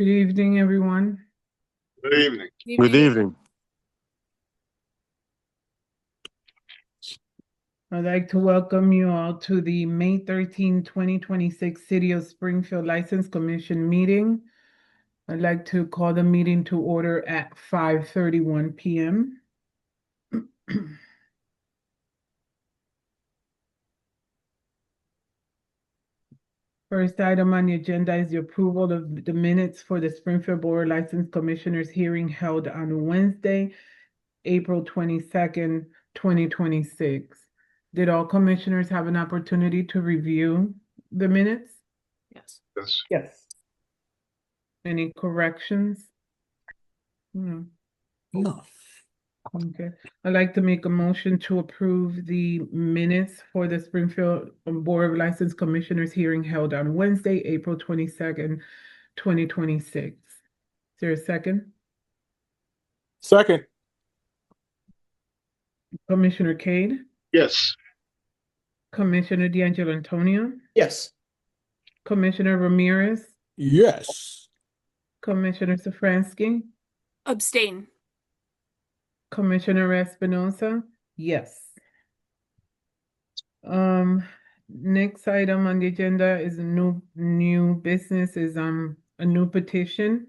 Good evening, everyone. Good evening. Good evening. I'd like to welcome you all to the May 13, 2026 City of Springfield License Commission meeting. I'd like to call the meeting to order at 5:31 p.m. First item on the agenda is the approval of the minutes for the Springfield Board of License Commissioners hearing held on Wednesday, April 22nd, 2026. Did all commissioners have an opportunity to review the minutes? Yes. Yes. Yes. Any corrections? No. No. Okay. I'd like to make a motion to approve the minutes for the Springfield Board of License Commissioners hearing held on Wednesday, April 22nd, 2026. Is there a second? Second. Commissioner Cade? Yes. Commissioner D'Angelo Antonio? Yes. Commissioner Ramirez? Yes. Commissioner Safransky? Abstain. Commissioner Espinosa? Yes. Next item on the agenda is a new business is a new petition.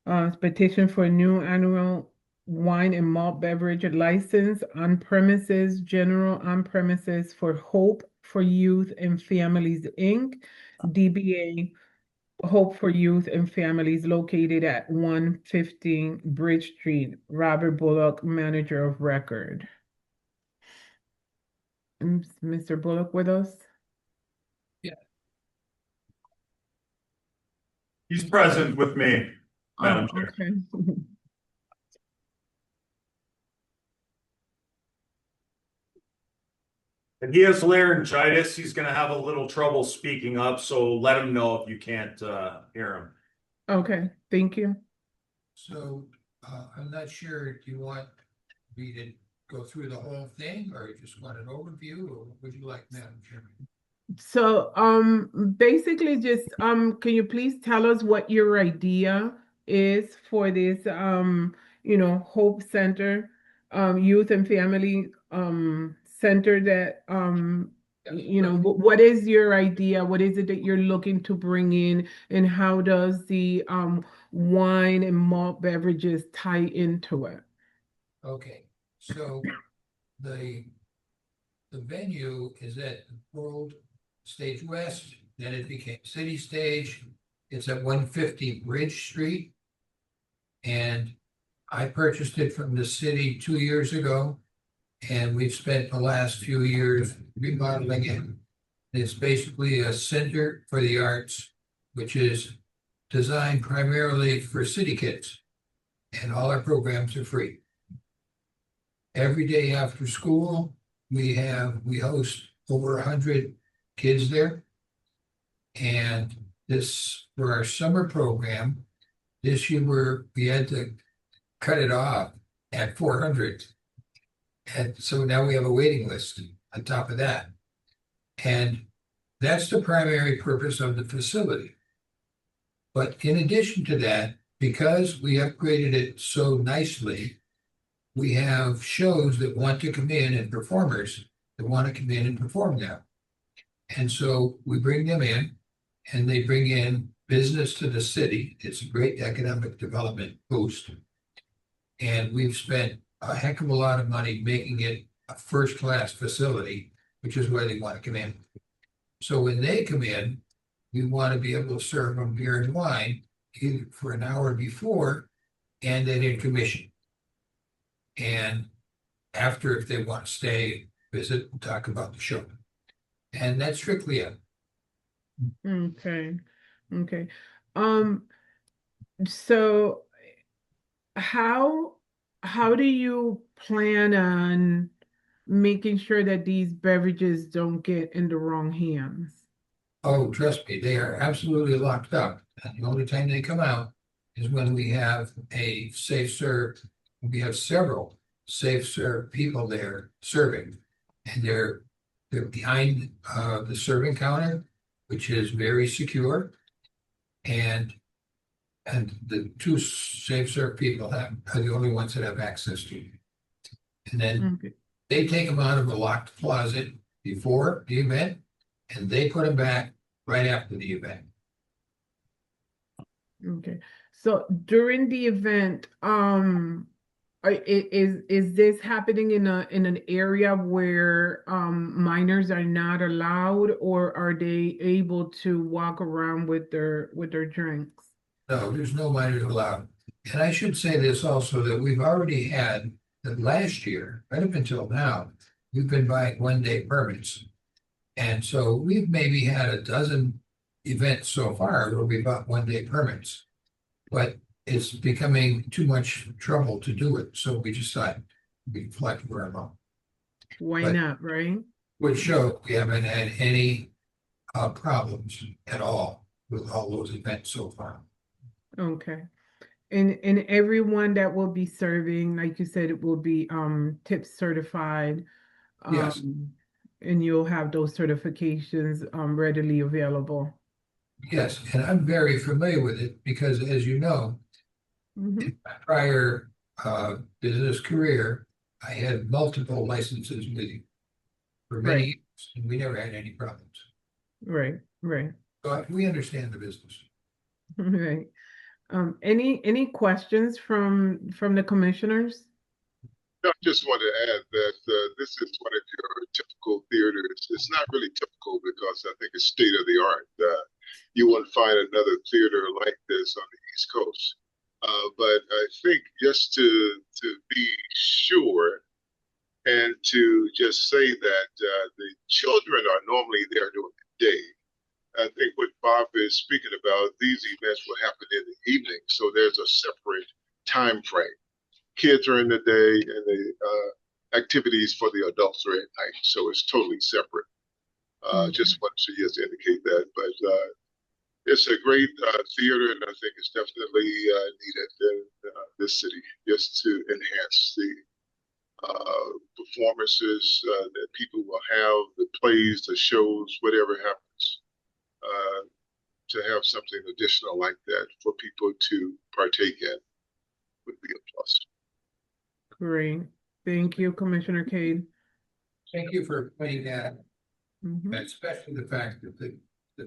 Petition for a new annual wine and malt beverage license on premises, general on premises for Hope for Youth and Families, Inc., DBA Hope for Youth and Families, located at 115 Bridge Street. Robert Bullock, manager of record. Is Mr. Bullock with us? He's present with me, Madam Chair. Okay. And he has laryngitis. He's going to have a little trouble speaking up, so let him know if you can't hear him. Okay, thank you. So, I'm not sure, do you want me to go through the whole thing, or you just want an overview, or what would you like, Madam Chairman? So, basically just, can you please tell us what your idea is for this, Hope Center, Youth and Family, Center that, what is your idea? What is it that you're looking to bring in, and how does the, wine and malt beverages tie into it? Okay, so the venue is at World Stage West, then it became City Stage. It's at 150 Bridge Street. And I purchased it from the city 2 years ago, and we've spent the last few years remodeling it. It's basically a center for the arts, which is designed primarily for city kids, and all our programs are free. Every day after school, we host over 100 kids there. And this, for our summer program, this year we had to cut it off at 400. And so now we have a waiting list on top of that. And that's the primary purpose of the facility. But in addition to that, because we upgraded it so nicely, we have shows that want to come in and performers that want to come in and perform now. And so we bring them in, and they bring in business to the city. It's a great economic development boost. And we've spent a heck of a lot of money making it a first-class facility, which is why they want to come in. So when they come in, we want to be able to serve them beer and wine either for an hour before and at intermission. And after, if they want to stay, visit, and talk about the show. And that's strictly it. Okay. So how do you plan on making sure that these beverages don't get in the wrong hands? Oh, trust me, they are absolutely locked up. And the only time they come out is when we have a safe serve. We have several safe serve people there serving, and they're behind the serving counter, which is very secure. And And the two Safe Serve people are the only ones that have access to it. And then Okay. they take them out of a locked closet before the event, and they put them back right after the event. Okay. So during the event, is this happening in an area where minors are not allowed, or are they able to walk around with their drinks? No, there's no minors allowed. And I should say this also, that we've already had, that last year, right up until now, we've been buying one-day permits. And so we've maybe had a dozen events so far where we bought one-day permits. But it's becoming too much trouble to do it, so we just thought we'd collect our amount. Why But- not, right? Which show we haven't had any problems at all with all those events so far. Okay. And everyone that will be serving, like you said, it will be tip certified. Yes. And you'll have those certifications readily available. Yes, and I'm very familiar with it because, as you know, Mhm. in my prior business career, I had multiple licenses with you for many Right. years, and we never had any problems. Right, right, So we understand the business. right. Any questions from the commissioners? I just want to add that this is one of your typical theaters. It's not really typical because I think it's state of the art. You won't find another theater like this on the East Coast. But I think just to be sure and to just say that the children are normally there during the day. I think what Bob is speaking about, these events will happen in the evening, so there's a separate time frame. Kids are in the day, and the activities for the adults are at night, so it's totally separate. Just wanted to just indicate that, but it's a great theater, and I think it's definitely needed in this city just to enhance the performances that people will have, the plays, the shows, whatever happens. To have something additional like that for people to partake in would be a plus. Great. Thank you, Commissioner Cade. Thank you for pointing that, Mhm. especially the fact that the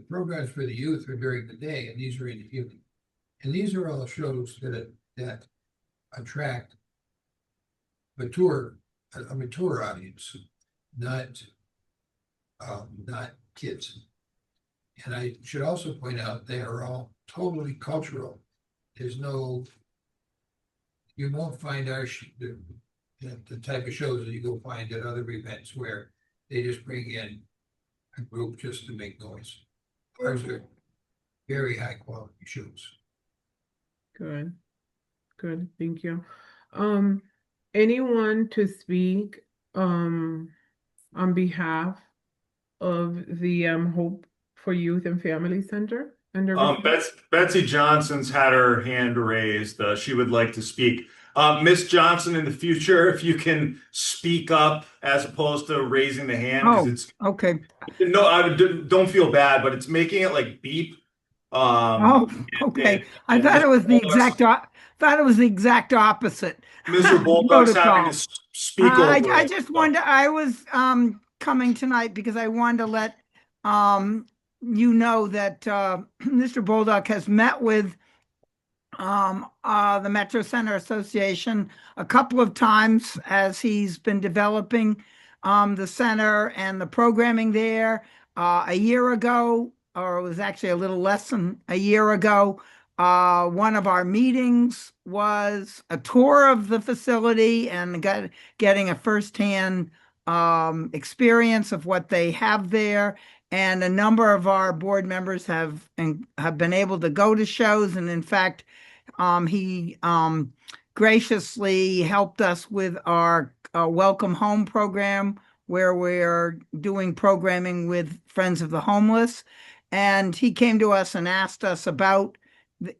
programs for the youth are during the day and these are in the evening. And these are all shows that attract a mature audience, not kids. And I should also point out they are all totally cultural. There's no, you won't find the type of shows that you go find at other events where they just bring in a group just to make noise. Ours are very high quality shows. Good. Good. Thank you. Anyone to speak on behalf of the Hope for Youth and Family Center? Betsy Johnson's had her hand raised. She would like to speak. Miss Johnson, in the future, if you can speak up as opposed to raising the hand, because it's Okay. no, don't feel bad, but it's making it like beep. Oh, okay. I thought it was the exact opposite. Mr. Bulldog's having Protocol. to speak over I it. just wanted, I was coming tonight because I wanted to let you know that Mr. Bulldog has met with the Metro Center Association a couple of times as he's been developing the center and the programming there. A year ago, or it was actually a little less than a year ago, one of our meetings was a tour of the facility and getting a firsthand experience of what they have there. And a number of our board members have been able to go to shows. And in fact, he graciously helped us with our Welcome Home program, where we're doing programming with Friends of the Homeless. And he came to us and asked us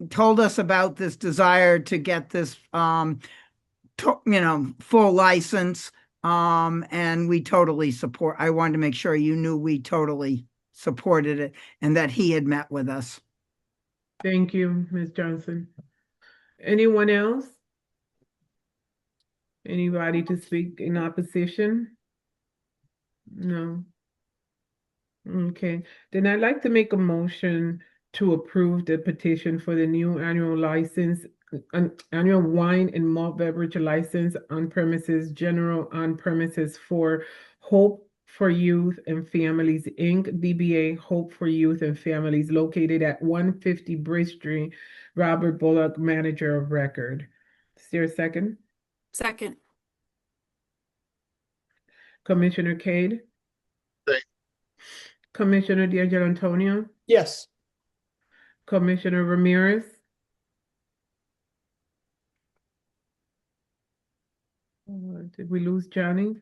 told us about this desire to get this, full license. And we totally support. I wanted to make sure you knew we totally supported it and that he had met with us. Thank you, Ms. Johnson. Anyone else? Anybody to speak in opposition? No. Okay, then I'd like to make a motion to approve the petition for the new annual license, an annual wine and malt beverage license on premises, general on premises for Hope for Youth and Families, Inc., DBA Hope for Youth and Families, located at 150 Bridge Street, Robert Bullock, Manager of Record. Is there a second? Second. Commissioner Cade? Thank- Commissioner Antonio? Yes. Commissioner Ramirez? Did we lose Johnny?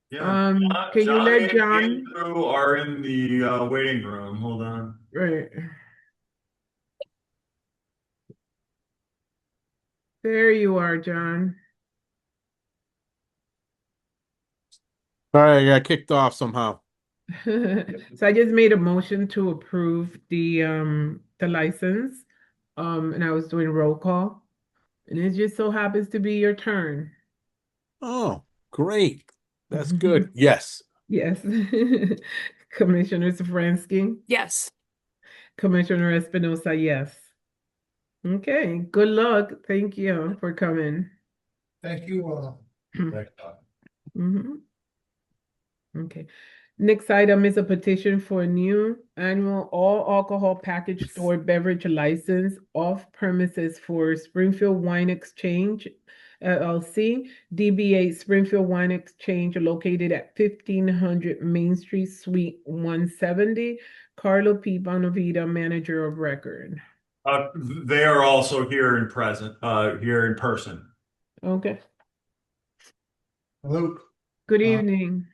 Yeah. Can you John let and John? Andrew are in the waiting room. Hold on. Right. There you are, John. Sorry, I got kicked off somehow. So I just made a motion to approve the license. And I was doing roll call. And it just so happens to be your turn. Oh, great. That's good. Yes. Yes. Commissioner Safransky, Yes. Commissioner Espinosa, yes. Okay, good luck. Thank you for coming. Thank you. Mhm. Okay. Next item is a petition for a new annual all alcohol package store beverage license off premises for Springfield Wine Exchange LLC, DBA Springfield Wine Exchange, located at 1500 Main Street, Suite 170. Carlo P. Bonavita, Manager of Record. They are also here in person. Okay. Hello, Good Uh, evening.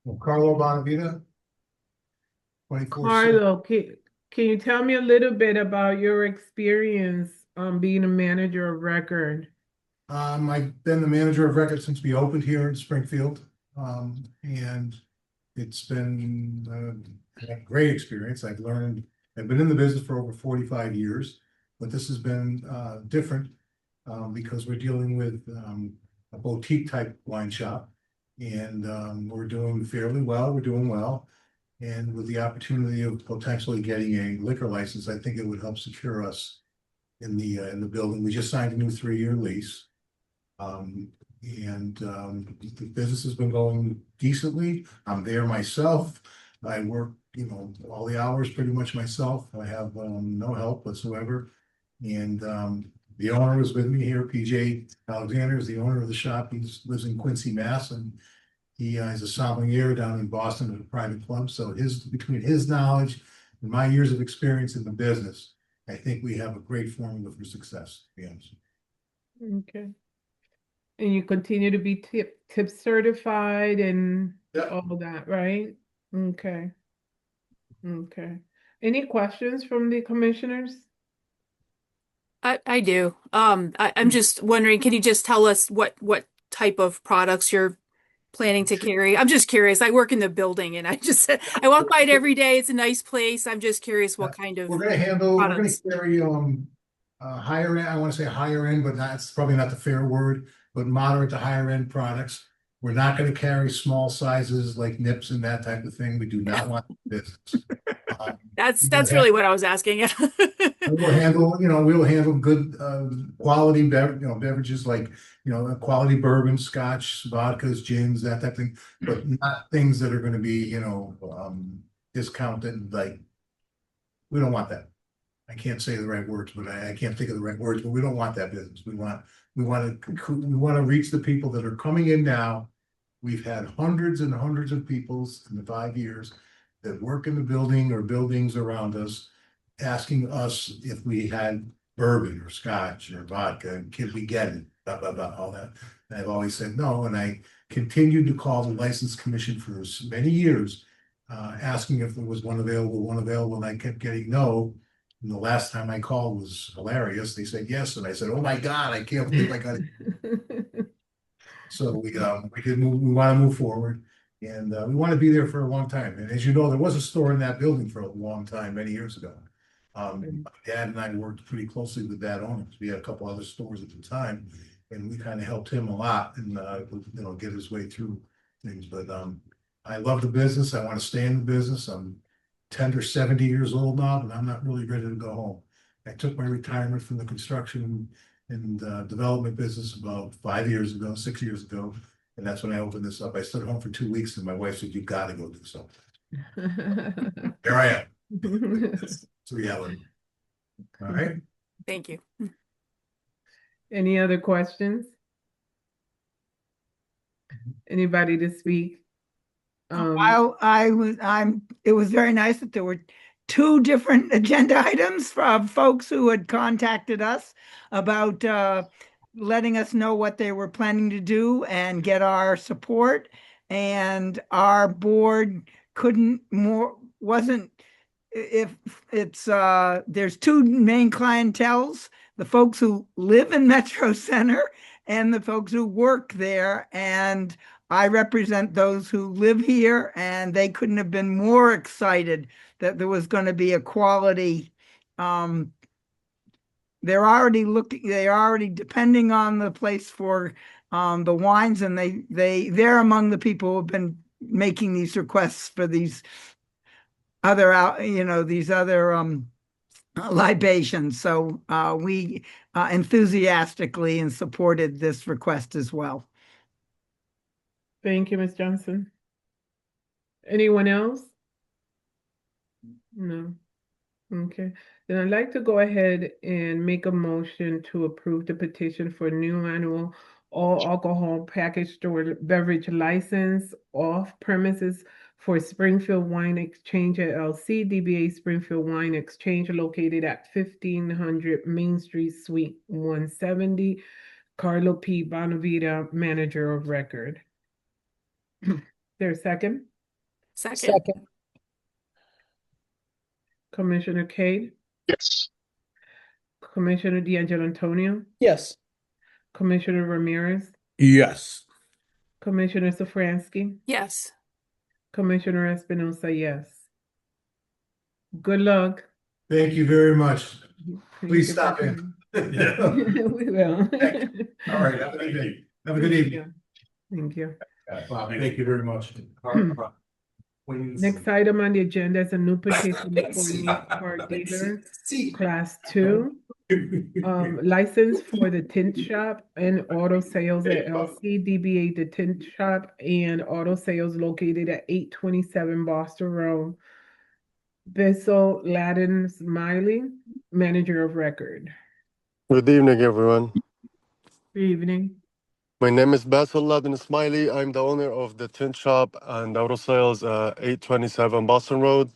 I'm Carlo Bonavita. 24/7. Carlo, can you tell me a little bit about your experience being a manager of record? I've been the manager of record since we opened here in Springfield. And it's been a great experience. I've been in the business for over 45 years, but this has been different because we're dealing with a boutique type wine shop. And we're doing fairly well. We're doing well. And with the opportunity of potentially getting a liquor license, I think it would help secure us in the building. We just signed a new 3-year lease. The business has been going decently. I'm there myself. I work, all the hours pretty much myself. I have no help whatsoever. And the owner is with me here. PJ Alexander is the owner of the shop. He lives in Quincy, Mass. And he is a sommelier down in Boston at a private club. So between his knowledge and my years of experience in the business, I think we have a great formula for success, to be honest. Okay. And you continue to be tip certified and Yep. all that, right? Okay. Okay. Any questions from the commissioners? I do. I'm just wondering, can you just tell us what type of products you're planning to carry? I'm just curious. I work in the building and I walk by it every day. It's a nice place. I'm just curious what kind of We're gonna products. carry higher end, I want to say higher end, but it's probably not the fair word, but moderate to higher end products. We're not gonna carry small sizes like nips and that type of thing. We do not want this. That's really what I was asking. We'll handle good quality beverages like quality bourbon, scotch, vodkas, gins, that type of thing, but not things that are gonna be discounted. Like, we don't want that. I can't say the right words, but I can't think of the right words, but we don't want that business. We want to reach the people that are coming in now. We've had hundreds and hundreds of people in the 5 years that work in the building or buildings around us, asking us if we had bourbon or scotch or vodka, and can we get it, blah, blah, blah, all that. And I've always said no, and I continued to call the license commission for many years, asking if there was one available, and I kept getting no. And the last time I called was hilarious. They said yes, and I said, "Oh my God, I can't believe I got it." So we want to move forward, And we want to be there for a long time. And as you know, there was a store in that building for a long time, many years ago. My dad and I worked pretty closely with that owner. We had a couple other stores at the time, and we kind of helped him a lot and get his way through things. But I love the business. I want to stay in the business. I'm 10 or 70 years old now, and I'm not really ready to go home. I took my retirement from the construction and development business about 5 years ago, 6 years ago. And that's when I opened this up. I stayed home for 2 weeks and my wife said, you gotta go do something. Here I am. It's reality. All right. Thank you. Any other questions? Anybody to speak? It was very nice that there were two different agenda items from folks who had contacted us about letting us know what they were planning to do and get our support. And our board wasn't, if it's, there's two main clienteles, the folks who live in Metro Center and the folks who work there. And I represent those who live here, and they couldn't have been more excited that there was going to be a quality. They're already depending on the place for the wines, and they're among the people who have been making these requests for these other libations. So we enthusiastically and supported this request as well. Thank you, Ms. Johnson. Anyone else? No. Okay. Then I'd like to go ahead and make a motion to approve the petition for new annual all alcohol package store beverage license off premises for Springfield Wine Exchange LLC, DBA Springfield Wine Exchange, located at 1500 Main Street, Suite 170. Carlo P. Bonavita, manager of record. There's a second? Second. Commissioner Cade, Yes. Commissioner D'Angelo Antonio, Yes. Commissioner Ramirez, Yes. Commissioner Safransky, Yes. Commissioner Espinosa, yes. Good luck. Thank you very much. Please Thank stop you in. for coming. We will. All right. Have a good day. Have a good evening. Thank you. Bob, thank you very much. Next item on the agenda is a new petition for new car dealer, class 2. License for the Tint Shop and Auto Sales LLC, DBA The Tint Shop and Auto Sales, located at 827 Boston Road. Bissell Laden Smiley, manager of record. Good evening, everyone. Good evening. My name is Basil Ladin Smiley. I'm the owner of the Tint Shop and Auto Sales, 827 Boston Road.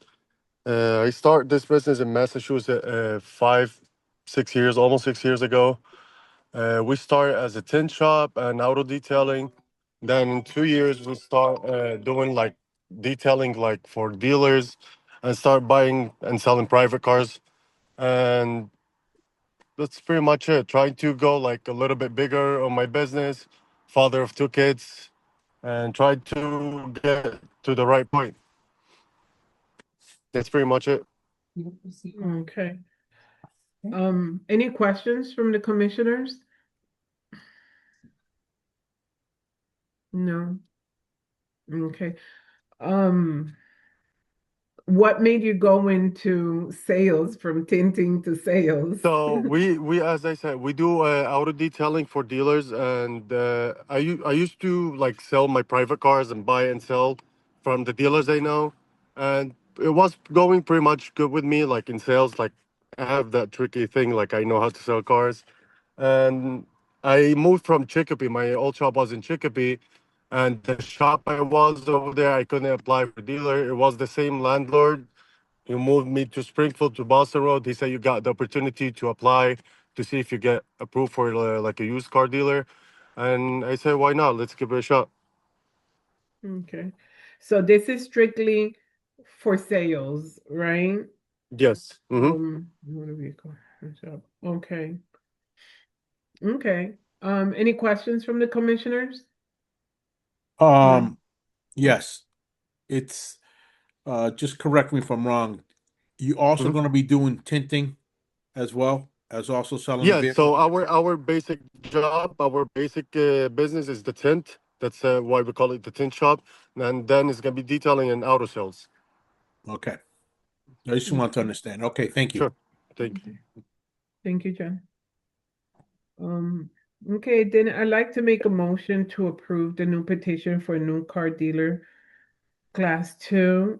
I started this business in Massachusetts 6 years, almost 6 years ago. We started as a tint shop and auto detailing. Then in 2 years, we start doing like detailing like for dealers and start buying and selling private cars. And that's pretty much it. Trying to go like a little bit bigger on my business, father of 2 kids, and try to get to the right point. That's pretty much it. Okay. Any questions from the commissioners? No. Okay. What made you go into sales, from tinting to sales? So we as I said, we do auto detailing for dealers, and I used to like sell my private cars and buy and sell from the dealers I know, and it was going pretty much good with me, like in sales. Like I have that tricky thing, like I know how to sell cars, and I moved from Chicopee. My old shop was in Chicopee, and the shop I was over there, I couldn't apply for dealer. It was the same landlord. He moved me to Springfield to Boston Road. He said you got the opportunity to apply to see if you get approved for like a used car dealer, and I said why not? Let's give it a shot. Okay. So this is strictly for sales, right? Yes. Motor vehicle shop. Okay. Okay. Any questions from the commissioners? Um, Yes. It's just correct me if I'm wrong. You also Mhm. going to be doing tinting as well as also selling the Yes, so vehicle? our basic job, our basic business is the tint. That's why we call it the tint shop. And then it's gonna be detailing and auto sales. Okay. I just want to understand. Okay, thank you. Sure. Thank you. Thank you, John. Okay, then I'd like to make a motion to approve the new petition for a new car dealer Class 2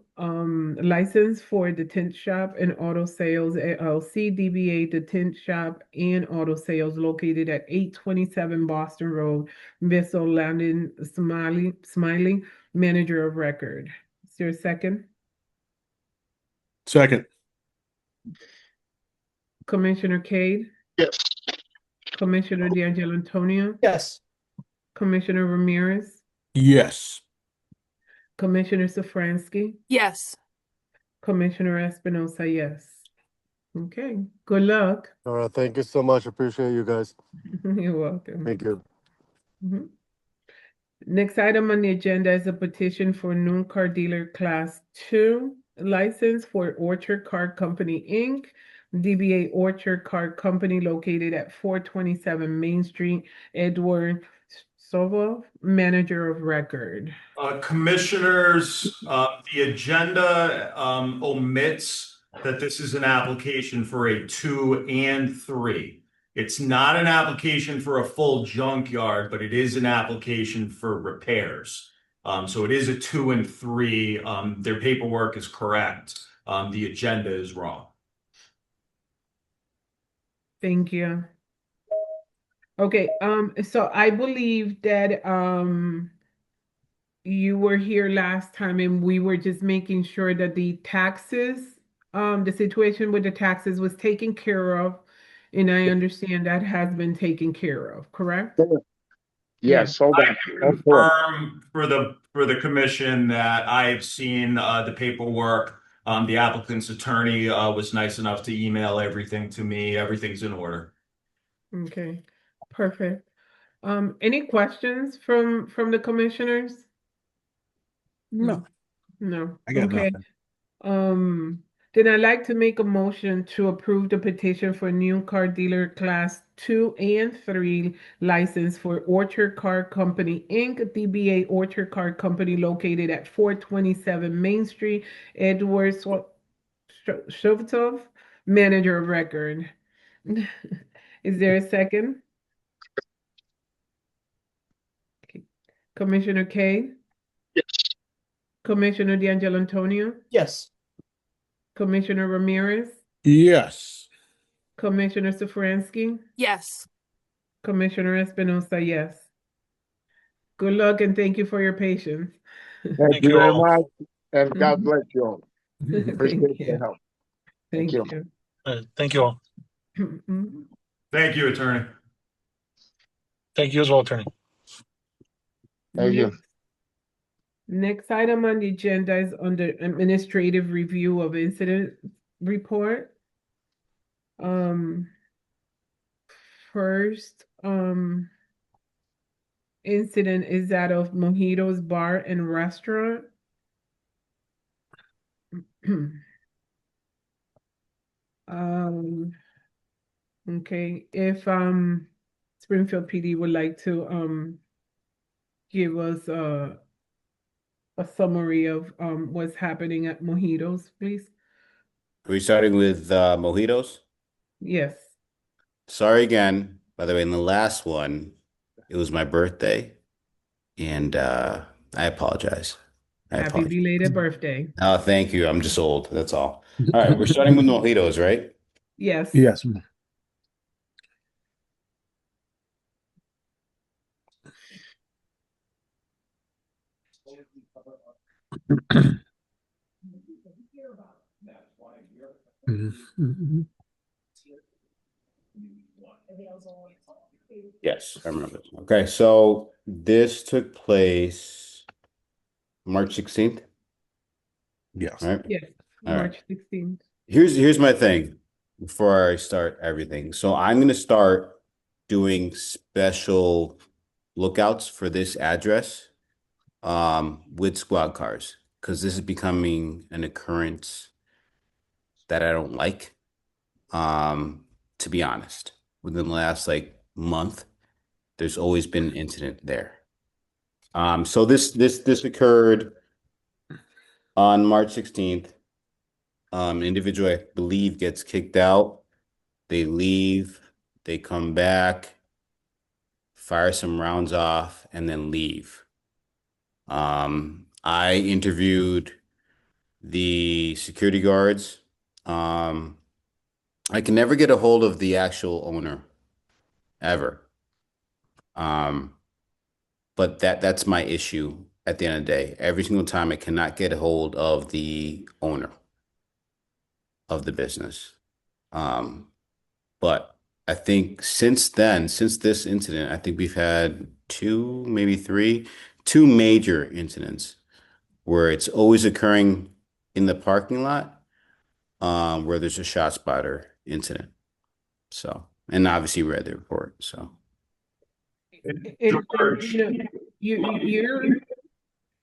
license for the Tint Shop and Auto Sales LLC, DBA The Tint Shop and Auto Sales located at 827 Boston Road, Bissell Landon Smiley, Manager of Record. Is there a second? Second. Commissioner Cade, Yes. Commissioner D'Angelo Antonio, Yes. Commissioner Ramirez, Yes. Commissioner Safransky, Yes. Commissioner Espinosa, yes. Okay, good luck. All right, thank you so much. Appreciate you guys. You're welcome. Thank you. Mhm. Next item on the agenda is a petition for new car dealer Class 2 license for Orchard Car Company, Inc., DBA Orchard Car Company located at 427 Main Street, Edward Stovall, Manager of Record. Commissioners, the agenda omits that this is an application for a 2 and 3. It's not an application for a full junkyard, but it is an application for repairs. So it is a 2 and 3. Their paperwork is correct. The agenda is wrong. Thank you. Okay, so I believe that you were here last time and we were just making sure that the taxes, the situation with the taxes was taken care of. And I understand that has been taken care of, correct? Yes, hold I on. can Hold on. confirm for the commission that I've seen the paperwork. The applicant's attorney was nice enough to email everything to me. Everything's in order. Okay, perfect. Any questions from the commissioners? No, No. I got Okay. nothing. Then I'd like to make a motion to approve the petition for new car dealer Class 2 and 3 license for Orchard Car Company, Inc., DBA Orchard Car Company located at 427 Main Street, Edward Shovtov, Manager of Record. Is there a second? Okay. Commissioner Kay, Yes. Commissioner D'Angelo Antonio, Yes. Commissioner Ramirez, Yes. Commissioner Safransky, Yes. Commissioner Espinosa, yes. Good luck and thank you for your patience. Thank you very much, and God Mhm. bless you all. Appreciate Thank the you. help. Thank you. you. Thank you all. Mhm. Thank you, attorney. Thank you as well, attorney. Thank you. Next item on the agenda is under administrative review of incident report. First, incident is that of Mojitos Bar and Restaurant. Okay, if Springfield PD would like to give us a summary of what's happening at Mojitos, please. Are we starting with mojitos? Yes. Sorry again. By the way, in the last one, it was my birthday, and I apologize. I Happy apologize. belated birthday. Oh, thank you. I'm just old. That's all. All right, we're starting with mojitos, right? Yes. Yes. Yes, I remember. Okay, so this took place March 16th. Yes. All right. Yes. All right. March 16th. Here's my thing before I start everything. So I'm gonna start doing special lookouts for this address with squad cars because this is becoming an occurrence that I don't like. To be honest, within the last like month, there's always been an incident there. So this occurred on March 16th. An individual, I believe, gets kicked out. They leave, they come back, fire some rounds off, and then leave. I interviewed the security guards. Um, I can never get a hold of the actual owner ever. Um, but that's my issue at the end of the day. Every single time I cannot get a hold of the owner of the business. Um, but I think since then, since this incident, I think we've had two, maybe three, two major incidents where it's always occurring in the parking lot, where there's a shot spotter incident. So, and obviously read the report. So, George. You're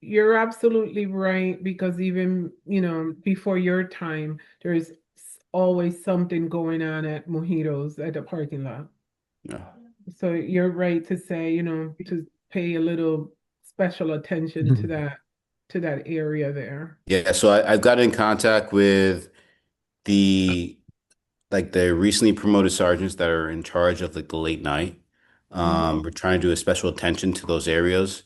you're absolutely right because even, before your time, there's always something going on at Mojitos at the parking lot. yeah. So you're right to say, to pay a little special attention to that area there. Yeah. So I've got in contact with the the recently promoted sergeants that are in charge of like the late night. We're trying to do a special attention to those areas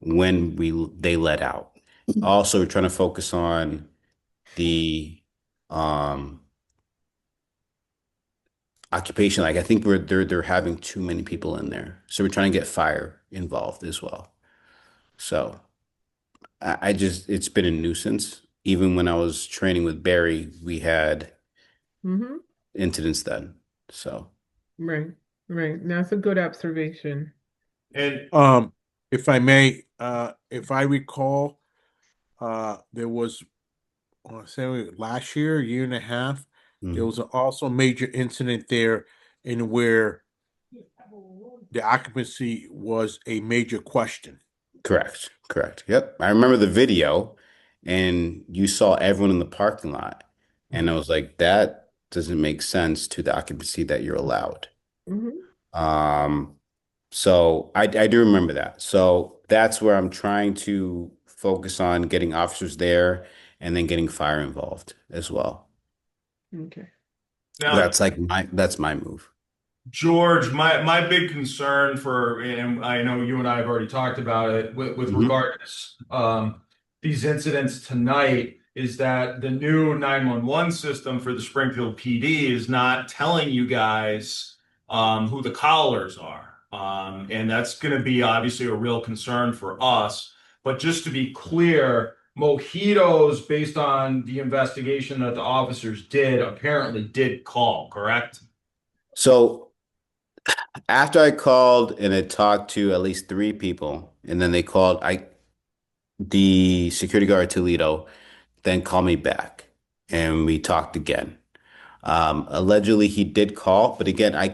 when they let out. Also, we're trying to focus on the um occupation. Like I think they're having too many people in there. So we're trying to get fire involved as well. So I just it's been a nuisance. Even when I was training with Barry, we had Mm-hmm. incidents then. So Right, right. That's a good observation. And If I may, if I recall, there was, I want to say last year and a half, there mhm. was also a major incident there in where the occupancy was a major question. Correct. Correct. Yep. I remember the video and you saw everyone in the parking lot. And I was like, that doesn't make sense to the occupancy that you're allowed. Mm-hmm. Um, so I do remember that. So that's where I'm trying to focus on getting officers there and then getting fire involved as well. Okay. now, That's my move. George, my big concern for, and I know you and I have already talked about it with Mhm. regard to these incidents tonight, is that the new 911 system for the Springfield PD is not telling you guys who the callers are. And that's going to be obviously a real concern for us. But just to be clear, Mojitos, based on the investigation that the officers did, apparently did call, correct? So after I called and I talked to at least three people, and then they called the security guard at Toledo, then called me back and we talked again. Allegedly he did call, but again, I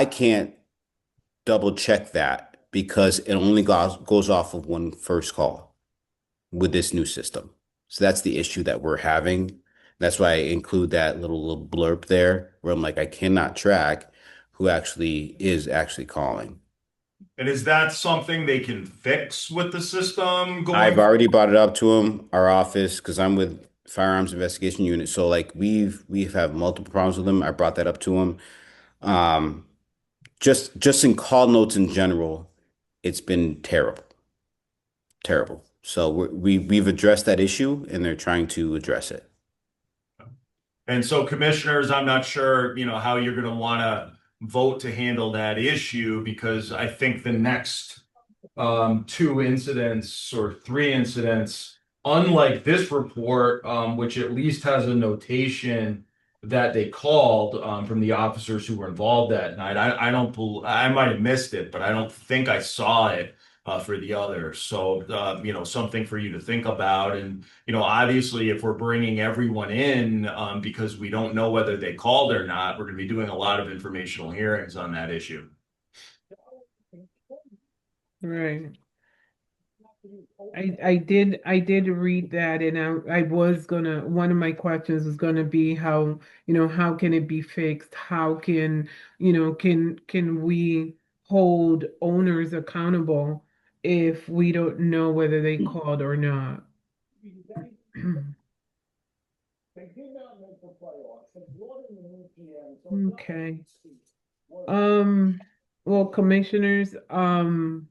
can't double check that because it only goes off of one first call with this new system. So that's the issue that we're having. That's why I include that little blurb there where I'm like, I cannot track who actually is actually calling. And is that something they can fix with the system I've going? already brought it up to him, our office, because I'm with Firearms Investigation Unit. So like we've had multiple problems with him. I brought that up to him. Um, just in call notes in general, it's been terrible, terrible. So we've addressed that issue, and they're trying to address it. And so, commissioners, I'm not sure, how you're going to want to vote to handle that issue because I think the next two incidents or three incidents, unlike this report, which at least has a notation that they called from the officers who were involved that night. I don't, I might have missed it, but I don't think I saw it for the others. So, something for you to think about. And, obviously, if we're bringing everyone in because we don't know whether they called or not, we're going to be doing a lot of informational hearings on that issue. Right. I did read that, and I was gonna, one of my questions was gonna be how, how can it be fixed? How can, can we hold owners accountable if we don't know whether they called or not? Okay. Um, well, commissioners, I'll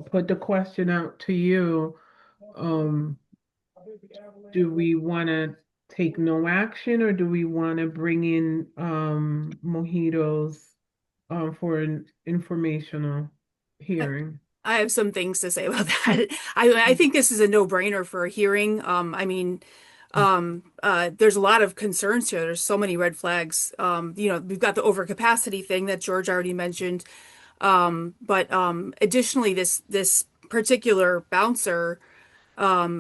put the question out to you. Um, do we want to take no action, or do we want to bring in mojitos for an informational hearing? I have some things to say about that. I think this is a no-brainer for a hearing. There's a lot of concerns here. There's so many red flags. We've got the overcapacity thing that George already mentioned. But additionally, this particular bouncer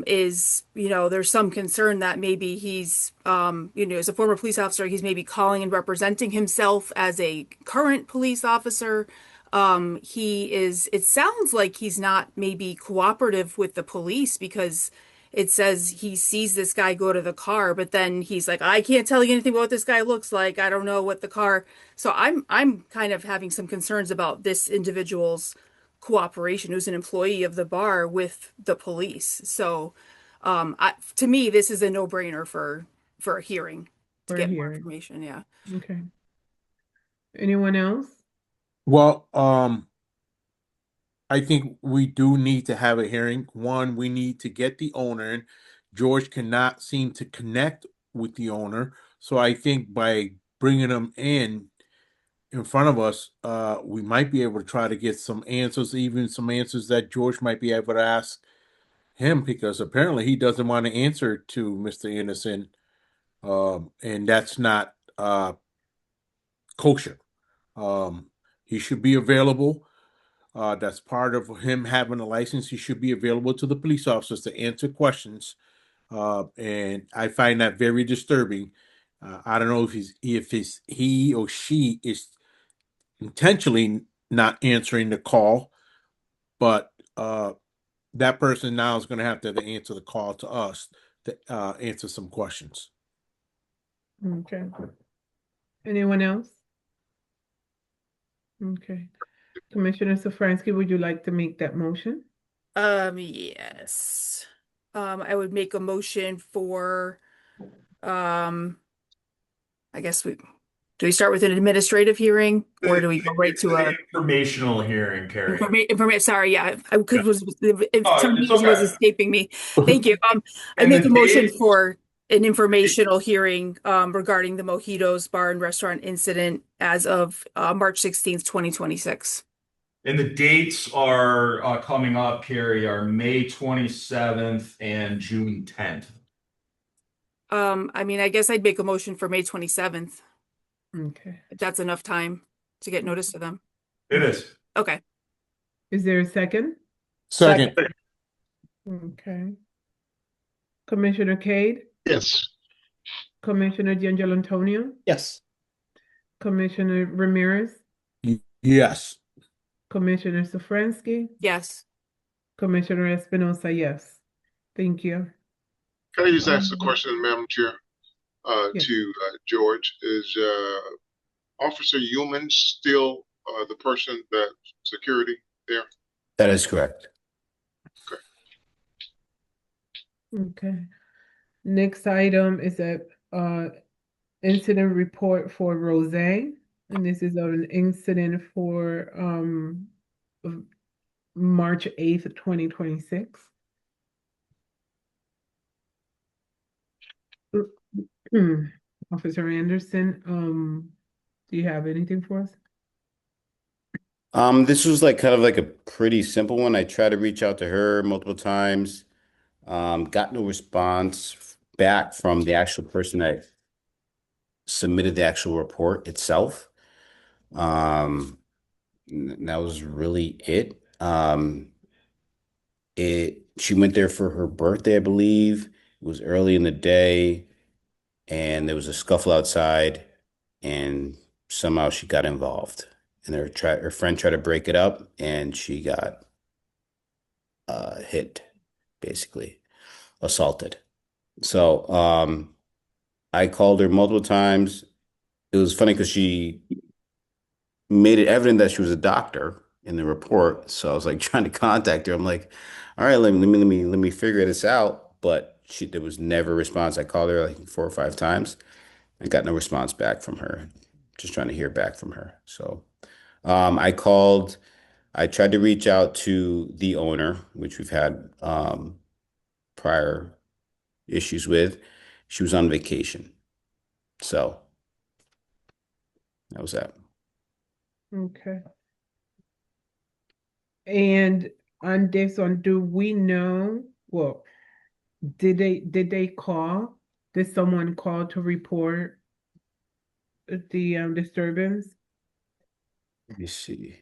is, there's some concern that maybe he's, as a former police officer, he's maybe calling and representing himself as a current police officer. It sounds like he's not maybe cooperative with the police because it says he sees this guy go to the car, but then he's like, I can't tell you anything about what this guy looks like. I don't know what the car. So I'm kind of having some concerns about this individual's cooperation, who's an employee of the bar, with the police. So to me, this is a no-brainer for a hearing to For a get more hearing. information. Yeah. Okay. Anyone else? Well, I think we do need to have a hearing. One, we need to get the owner in. George cannot seem to connect with the owner. So I think by bringing him in front of us, we might be able to try to get some answers, even some answers that George might be able to ask him, because apparently he doesn't want to answer to Mr. Innocent, and that's not kosher. He should be available. That's part of him having a license. He should be available to the police officers to answer questions, and I find that very disturbing. I don't know if he or she is intentionally not answering the call, but that person now is going to have to answer the call to us to answer some questions. Okay. Anyone else? Okay. Commissioner Safransky, would you like to make that motion? Yes. I would make a motion for, I guess do we start with an administrative hearing, or do we go right It's to an a informational hearing, Carrie. sorry, yeah, I could Yeah. was if Oh, some it's news was okay. escaping me. Thank you. I And make the a motion date, for an informational hearing regarding the Mojitos Bar and Restaurant incident as of March 16th, 2026. and the dates are coming up, Carrie, are May 27th and June 10th. I guess I'd make a motion for May 27th, Okay. if that's enough time to get notice to them. It is. Okay. Is there a second? Second. Okay. Commissioner Cade, Yes. Commissioner Antonio, Yes. Commissioner Ramirez, Yes. Commissioner Safransky, Yes. Commissioner Espinosa, yes. Thank you. Can I just ask a question, Madam Chair, Yes. to George? Is Officer Human still the person that security there? That is correct. Okay. Next item is a incident report for Rose, and this is an incident for of March 8th, 2026. Officer Anderson, do you have anything for us? This was like kind of like a pretty simple one. I tried to reach out to her multiple times. Got no response back from the actual person that submitted the actual report itself. That was really it. She went there for her birthday, I believe. It was early in the day, and there was a scuffle outside, and somehow she got involved. And her friend tried to break it up, and she got hit, basically assaulted. So I called her multiple times. It was funny because she made it evident that she was a doctor in the report. So I was like trying to contact her. I'm like, all right, let me figure this out. But there was never a response. I called her like 4 or 5 times. I got no response back from her. Just trying to hear back from her. So I called. I tried to reach out to the owner, which we've had prior issues with. She was on vacation. So that was that. Okay. And on this one, do we know, well, did they call? Did someone call to report the disturbance? Let me see.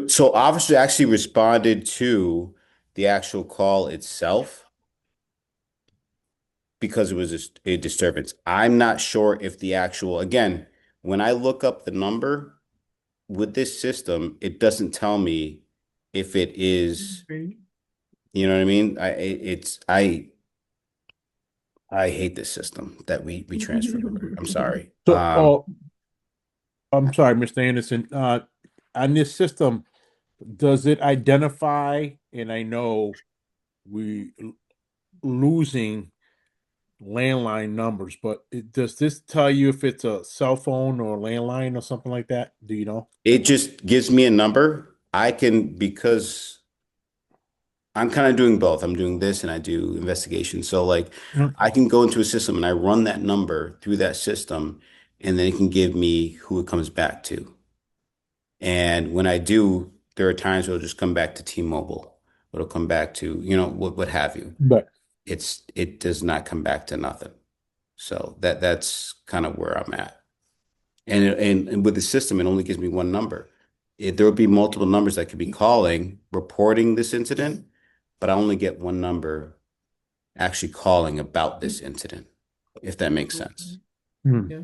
So officer actually responded to the actual call itself because it was a disturbance. I'm not sure if the actual, again, when I look up the number with this system, it doesn't tell me if it is, Right. you know what I mean? I hate this system that we transferred over. I'm sorry. So, I'm sorry, Mr. Anderson. On this system, does it identify? And I know we losing landline numbers, but does this tell you if it's a cell phone or landline or something like that? Do you know? It just gives me a number. I can, because I'm kind of doing both. I'm doing this and I do investigation. So like I can go into a system and I run that number through that system and then it can give me who it comes back to. And when I do, there are times where it'll just come back to T-Mobile. It'll come back to, what have you. But It does not come back to nothing. So that's kind of where I'm at. And with the system, it only gives me one number. There will be multiple numbers I could be calling, reporting this incident, but I only get one number actually calling about this incident, if that makes sense. Yeah.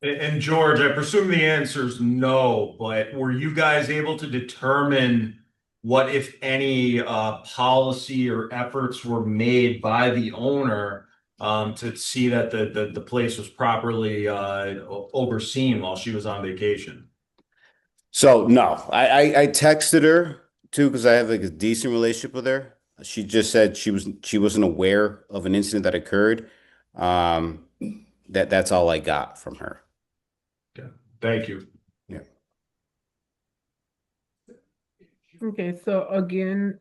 And George, I presume the answer is no, but were you guys able to determine what, if any, policy or efforts were made by the owner to see that the place was properly overseen while she was on vacation? So no, I texted her too because I have like a decent relationship with her. She just said she wasn't aware of an incident that occurred. Um, that's all I got from her. Okay. Thank you. Yeah. Okay, so again,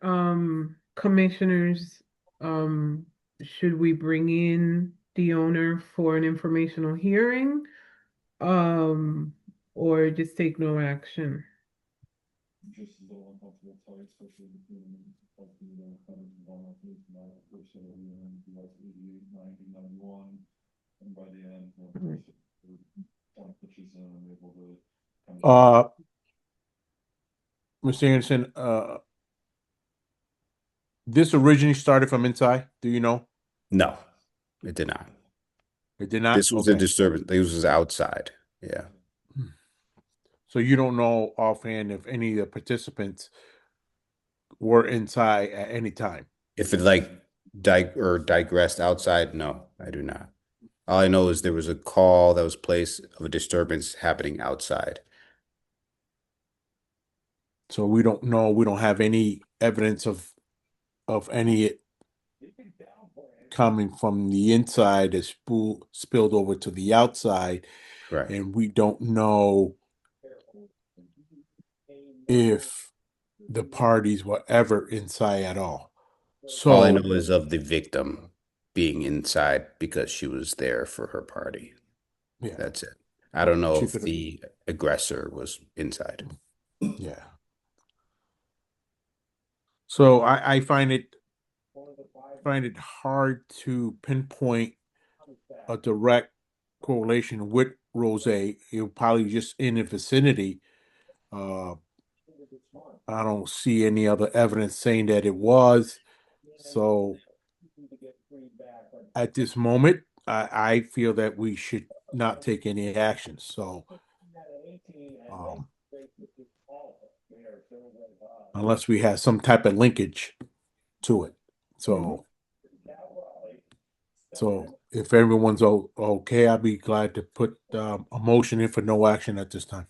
commissioners, um, should we bring in the owner for an informational hearing? Um, or just take no action? uh, Mr. Anderson, this originally started from inside. Do you know? No, it did not. It did not. This was a Okay. disturbance. This was outside. Yeah. So you don't know offhand if any of the participants were inside at any time. If it like digressed outside, no, I do not. All I know is there was a call that was placed of a disturbance happening outside. So we don't know. We don't have any evidence of any coming from the inside that spilled over to the outside, Correct. and we don't know if the parties were ever inside at all. All I know So is of the victim being inside because she was there for her party. yeah, That's it. I don't know she if could. the aggressor was inside. Yeah. So I find it hard to pinpoint a direct correlation with Rose. You're probably just in the vicinity. Uh, I don't see any other evidence saying that it was. So at this moment, I feel that we should not take any action. So, um, unless we have some type of linkage to it. So, so if everyone's okay, I'd be glad to put a motion in for no action at this time.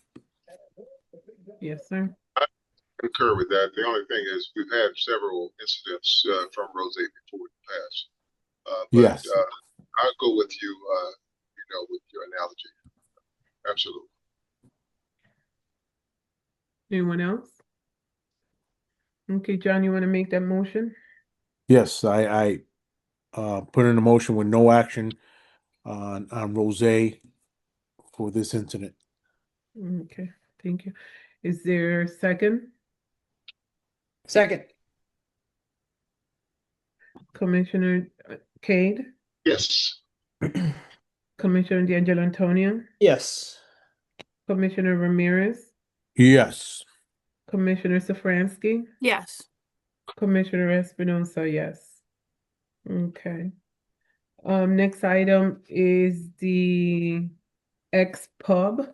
Yes, sir. Concur with that. The only thing is we've had several incidents from Rose before in the past. But Yes. I'll go with you, with your analogy. Absolutely. Anyone else? Okay, John, you want to make that motion? Yes, I put in a motion with no action on Rose for this incident. Okay, thank you. Is there a second? Second. Commissioner Cade, Yes. Commissioner D'Angelo Antonio, Yes. Commissioner Ramirez, Yes. Commissioner Safransky, Yes. Commissioner Espinosa, yes. Okay. Next item is the X Pub.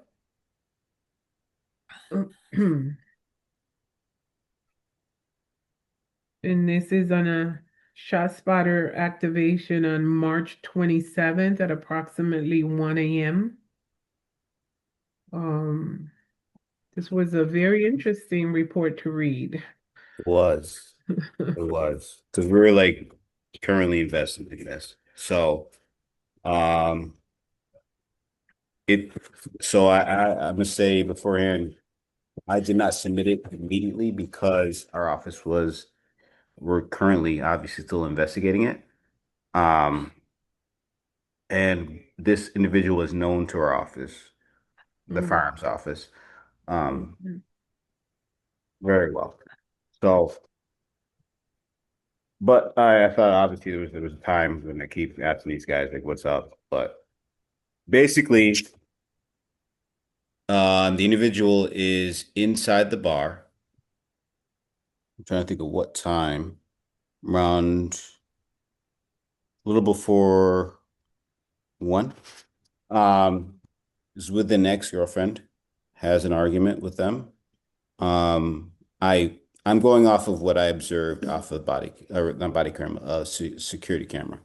And this is on a shot spotter activation on March 27th at approximately 1 a.m. This was a very interesting report to read. It was. It was. Because we're like currently investing in this. So um it I'm gonna say beforehand, I did not submit it immediately because our office we're currently obviously still investigating it. And this individual is known to our office, the firearms office, very well. So, but I thought obviously there was a time when I keep asking these guys like, "What's up?" But basically, the individual is inside the bar. I'm trying to think of what time. Around a little before 1. Is with an ex-girlfriend, has an argument with them. I'm going off of what I observed off of body or not body camera, security camera.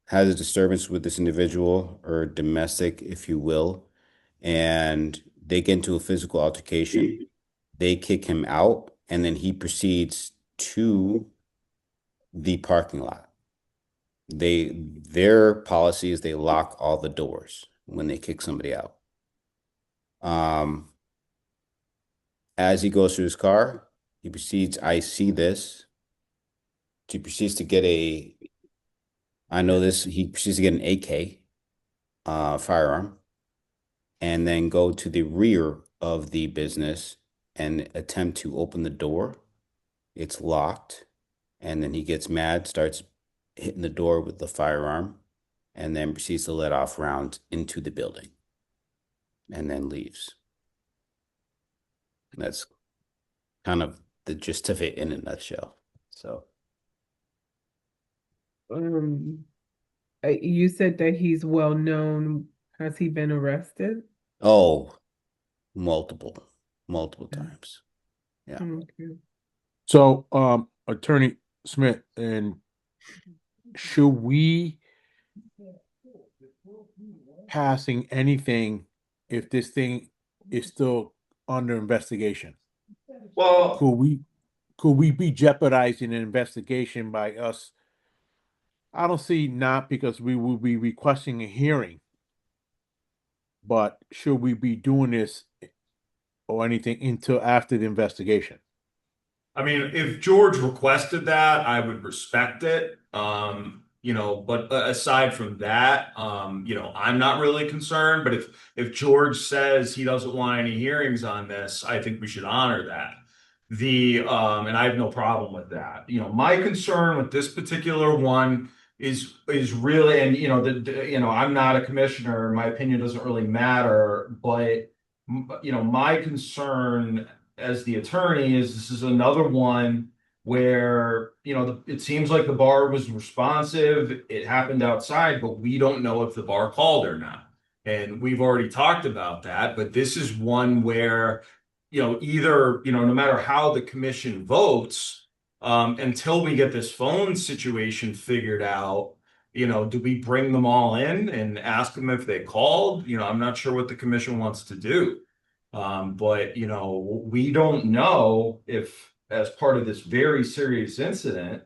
Has a disturbance with this individual or domestic, if you will, and they get into a physical altercation. They kick him out, and then he proceeds to the parking lot. Their policy is they lock all the doors when they kick somebody out. As he goes to his car, he proceeds, I see this. He proceeds to get he proceeds to get an AK firearm and then go to the rear of the business and attempt to open the door. It's locked. And then he gets mad, starts hitting the door with the firearm, and then proceeds to let off rounds into the building and then leaves. That's kind of the gist of it in a nutshell. So, You said that he's well known. Has he been arrested? oh, multiple times. Yeah. Okay. So, Attorney Smith, and should we passing anything if this thing is still under investigation? Well, Could we be jeopardizing an investigation by us? I don't see not because we will be requesting a hearing, but should we be doing this or anything until after the investigation? I mean, if George requested that, I would respect it. But aside from that, I'm not really concerned. But if George says he doesn't want any hearings on this, I think we should honor that. And I have no problem with that. My concern with this particular one is really, and I'm not a commissioner. My opinion doesn't really matter, but my concern as the attorney is this is another one where it seems like the bar was responsive. It happened outside, but we don't know if the bar called or not. And we've already talked about that, but this is one where either, no matter how the commission votes, until we get this phone situation figured out, do we bring them all in and ask them if they called? I'm not sure what the commission wants to do. But, we don't know if, as part of this very serious incident,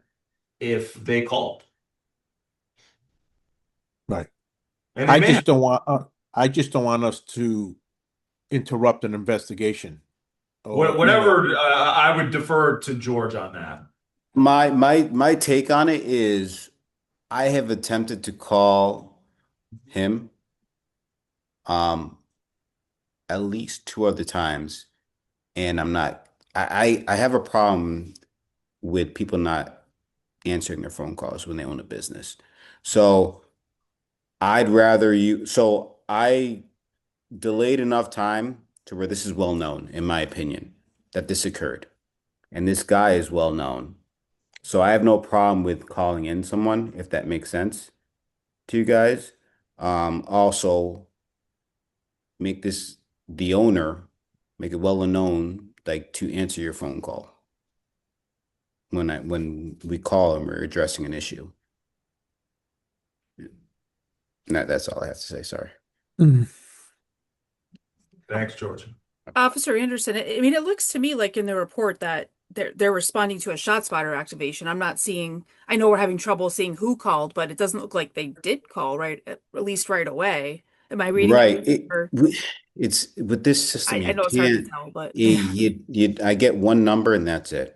if they called. Right. And they may have. I just don't want us to interrupt an investigation. Whatever, I would defer to George on that. My take on it is I have attempted to call him at least two other times, and I have a problem with people not answering their phone calls when they own a business. So I delayed enough time to where this is well known, in my opinion, that this occurred. And this guy is well known. So I have no problem with calling in someone, if that makes sense to you guys. Also make this the owner, make it well known, like to answer your phone call when we call and we're addressing an issue. That's all I have to say. Sorry. Thanks, George. Officer Anderson, I mean, it looks to me like in the report that they're responding to a shot spotter activation. I'm not seeing, I know we're having trouble seeing who called, but it doesn't look like they did call right, at least right away. Am I reading Right. it? It's with this system, I you know it's hard to can't, tell, but I get one number and that's it.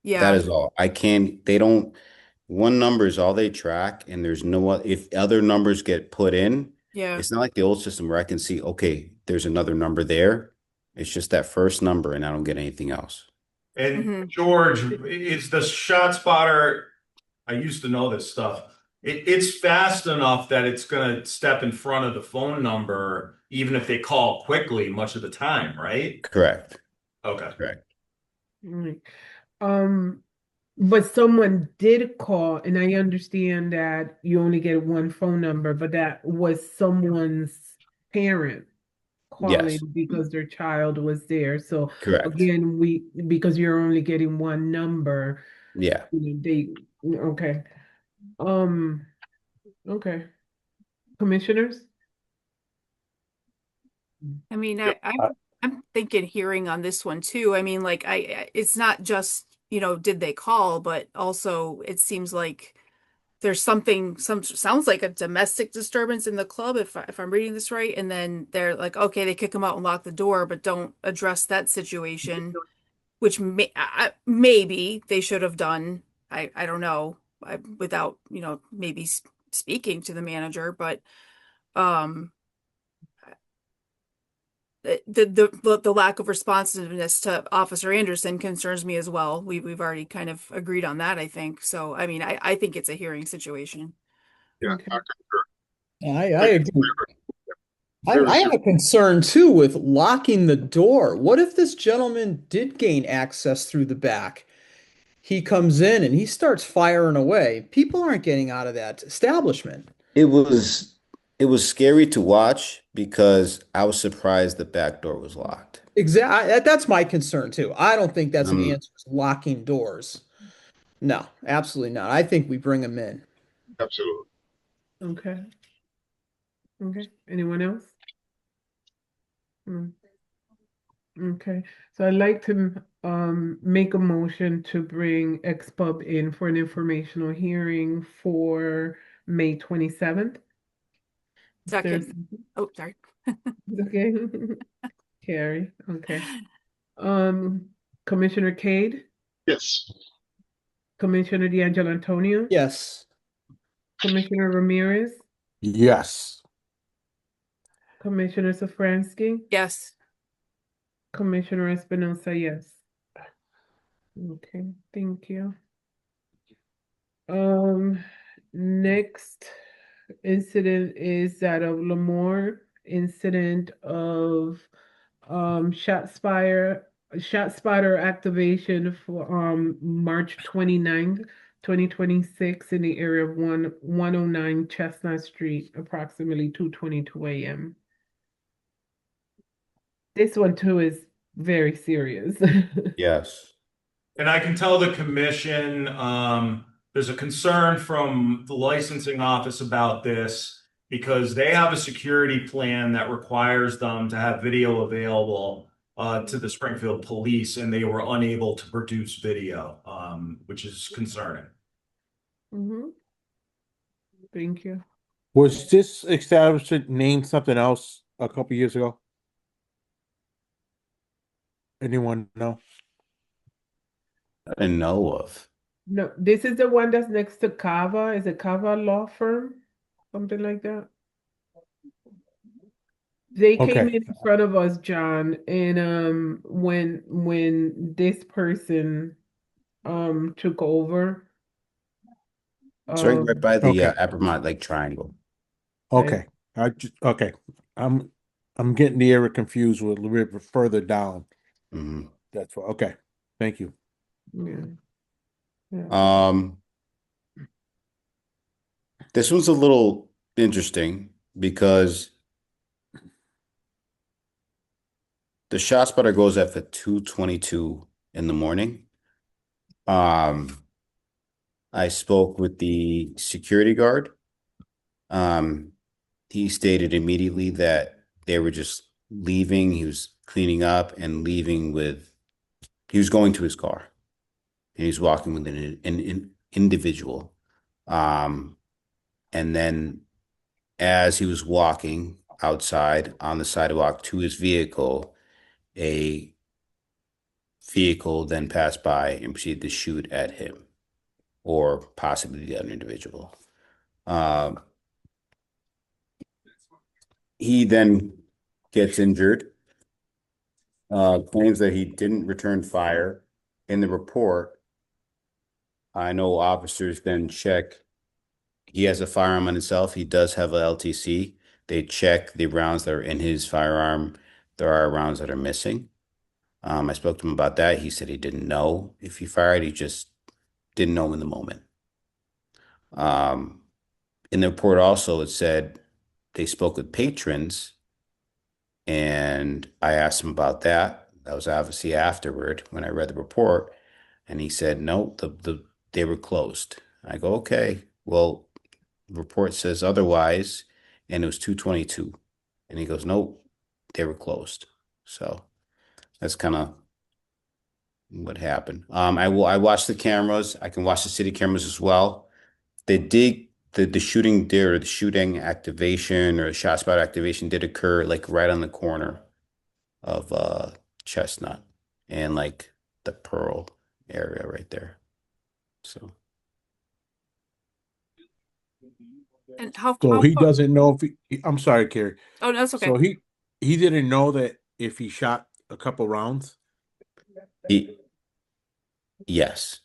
That yeah, is all. One number is all they track, and there's if other numbers get put in, yeah. it's not like the old system where I can see, okay, there's another number there. It's just that first number, and I don't get anything else. And Mhm. George, it's the shot spotter. I used to know this stuff. It's fast enough that it's going to step in front of the phone number, even if they call quickly, much of the time, right? Correct. Okay. Correct. Right. But someone did call, and I understand that you only get one phone number, but that was someone's parent calling Yes. because their child was there. So Correct. again, because you're only getting one number, Yeah. okay. Um, okay. Commissioners? I mean, Yep. I'm thinking hearing on this one too. I mean, like it's not just, did they call, but also it seems like there's sounds like a domestic disturbance in the club if I'm reading this right, and then they're like, okay, they kick them out and lock the door, but don't address that situation, which maybe they should have done. I don't know, without, maybe speaking to the manager, but um the lack of responsiveness to Officer Anderson concerns me as well. We've already kind of agreed on that, I think. So, I mean, I think it's a hearing situation. Yeah, Okay. I concur. I Very, agree. very I have a concern too with locking the door. What if this gentleman did gain access through the back? He comes in and he starts firing away. People aren't getting out of that establishment. It was scary to watch because I was surprised the back door was locked. Exactly. That's my concern too. I don't think that's an Um, answer, is locking doors. No, absolutely not. I think we bring them in. absolutely. Okay. Okay. Anyone else? Okay. So I'd like to make a motion to bring Xpub in for an informational hearing for May 27th. Second. Oh, sorry. Okay. Carrie. Okay. Um, Commissioner Cade, Yes. Commissioner D'Angelo Antonio, Yes. Commissioner Ramirez, Yes. Commissioner Safransky, Yes. Commissioner Espinosa, yes. Okay, thank you. Next incident is that of Lemoore incident of shot spotter activation for March 29th, 2026 in the area of 109 Chestnut Street, approximately 2:22 a.m. This one too is very serious. Yes. And I can tell the commission, there's a concern from the licensing office about this because they have a security plan that requires them to have video available to the Springfield police, and they were unable to produce video, which is concerning. Mhm. Thank you. Was this establishment named something else a couple years ago? Anyone know? I didn't know of. No, this is the one that's next to Kava. Is it Kava Law Firm? Something like that. They came Okay. in front of us, John, and when this person took over, It's right by the Okay. Appermont Lake Triangle. Okay. Okay. I'm I'm getting the area confused with a little bit further down. Mhm. That's why. Okay. Thank you. yeah, yeah. This one's a little interesting because the shot spotter goes at for 2:22 in the morning. Um, I spoke with the security guard. Um, he stated immediately that they were just leaving. He was cleaning up and leaving he was going to his car and he's walking with an individual. Um, and then as he was walking outside on the sidewalk to his vehicle, a vehicle then passed by and proceeded to shoot at him or possibly the other individual. Um, he then gets injured, claims that he didn't return fire. In the report, I know officers then check. He has a firearm on himself. He does have a LTC. They check the rounds that are in his firearm. There are rounds that are missing. I spoke to him about that. He said he didn't know if he fired. He just didn't know in the moment. In the report also, it said they spoke with patrons, and I asked him about that. That was obviously afterward when I read the report, and he said no, they were closed. I go, okay, well, the report says otherwise, and it was 2:22, and he goes, nope, they were closed. So that's kind of what happened. I watched the cameras. I can watch the city cameras as well. They did the shooting there, the shooting activation or the shot spot activation did occur like right on the corner of Chestnut and like the Pearl area right there. So And how So how he far? doesn't know if I'm sorry, Carrie. Oh, no, that's okay. So he didn't know that if he shot a couple rounds. he yes.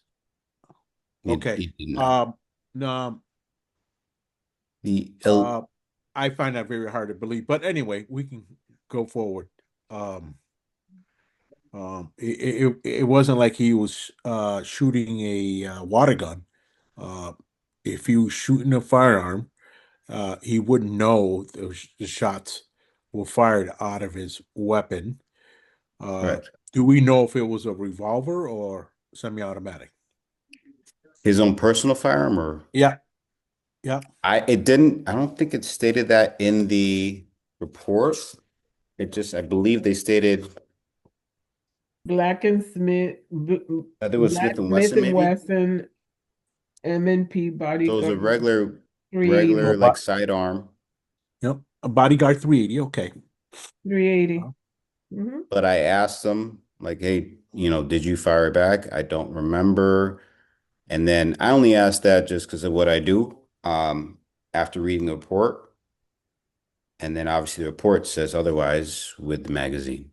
Okay. He did know. No, The I find that very hard to believe. But anyway, we can go forward. It wasn't like he was shooting a water gun. Uh, if he was shooting a firearm, he wouldn't know the shots were fired out of his weapon. correct. Do we know if it was a revolver or semi-automatic? His own personal firearm or Yeah, yeah. I don't think it stated that in the report. It just I believe they stated Black and Smith, there was Black Smith and Smith Wesson and maybe. Wesson, M&P So it was a bodyguard regular 380, like sidearm. Yep. A bodyguard 380. Okay. 380. Mm-hmm. But I asked them, like, hey, did you fire back? I don't remember. And then I only asked that just because of what I do after reading the report. And then obviously the report says otherwise with the magazine.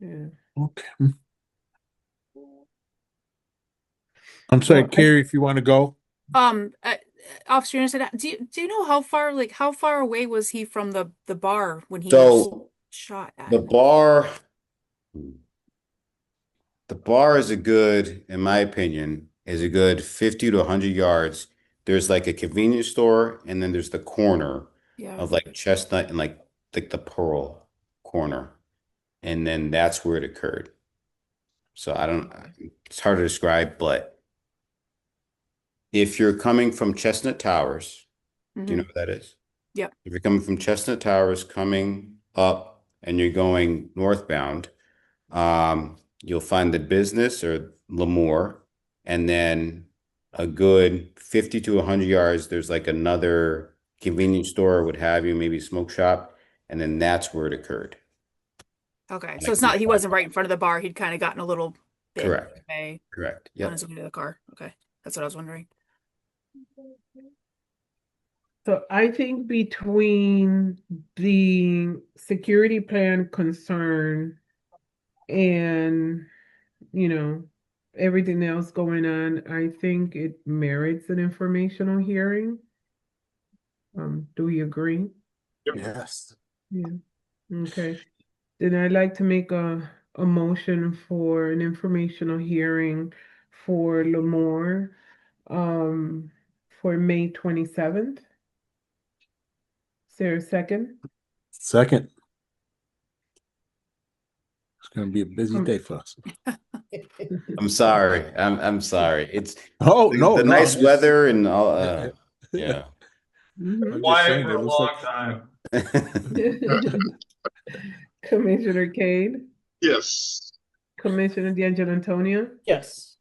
Yeah. Okay. I'm sorry, Well, Carrie, if you want to go. Um, uh, Officer Anderson, do you know how far away was he from the bar when he was So shot at? the bar is in my opinion, is a good 50 to 100 yards. There's like a convenience store, and then there's the corner Yeah. of like Chestnut and like like the Pearl corner, and then that's where it occurred. So I don't, it's hard to describe, but if you're coming from Chestnut Towers, do you know Mhm. what that is? Yep. If you're coming from Chestnut Towers, coming up and you're going northbound, you'll find the business or Lemoore, and then a good 50 to 100 yards, there's like another convenience store, or what have you, maybe smoke shop, and then that's where it occurred. Okay. So Like it's not, he wasn't right in front of the bar. He'd kind of gotten a little bit correct, away correct. on Yep. his way to the car. Okay. That's what I was wondering. So I think between the security plan concern and, you know, everything else going on, I think it merits an informational hearing. Do we agree? Yes. Yeah. Okay. Then I'd like to make a motion for an informational hearing for Lemoore, for May 27th. Is there a second? Second. It's going to be a busy Um, day for us. I'm sorry. I'm sorry. It's Oh, no, the no. nice weather and all. Yeah. Yeah. Mhm. I'm just Quiet saying for that a looks long like time. Commissioner Cade, Yes. Commissioner D'Angelo Antonio, Yes.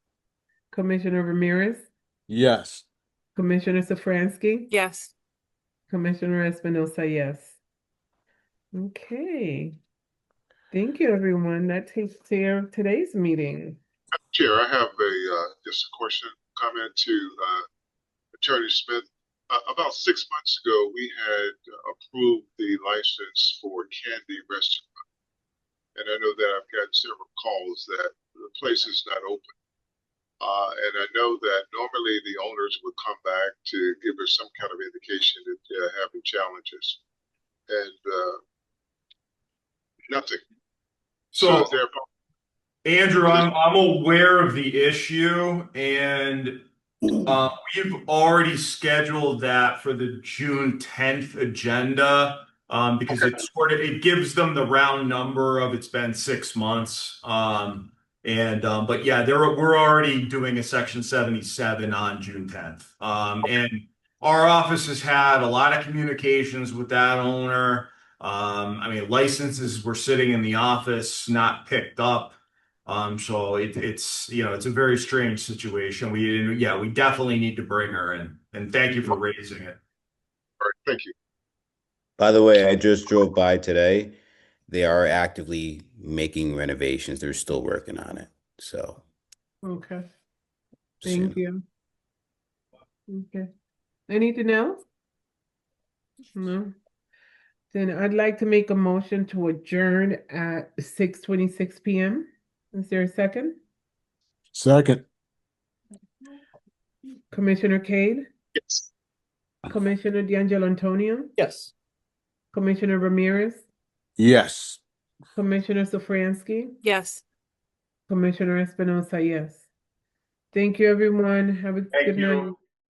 Commissioner Ramirez, yes. Commissioner Safransky, Yes. Commissioner Espinosa, yes. Okay. Thank you, everyone. That takes care of today's meeting. Chair, I have a just a question, comment to Attorney Smith. About 6 months ago, we had approved the license for Candy Restaurant, and I know that I've got several calls that the place is not open. And I know that normally the owners would come back to give us some kind of indication that they're having challenges, and nothing. So So, therefore, Andrew, what is I'm aware of the issue, and we've already scheduled that for the June 10th agenda, because okay? it gives them the round number of it's been 6 months. But yeah, we're already doing a Section 77 on June 10th. And our office has had a lot of communications with that owner. I mean, licenses were sitting in the office, not picked up. So it's it's a very strange situation. We definitely need to bring her in, and thank you for raising it. All right, thank you. By the way, I just drove by today. They are actively making renovations. They're still working on it. So, Okay. just so you Thank you. Okay. Anything else? No. Then I'd like to make a motion to adjourn at 6:26 p.m. Is there a second? Second. Commissioner Cade, Yes. Commissioner D'Angelo Antonio, Yes. Commissioner Ramirez, Yes. Commissioner Safransky, Yes. Commissioner Espinosa, yes. Thank you, everyone. Have a Thank good you. night.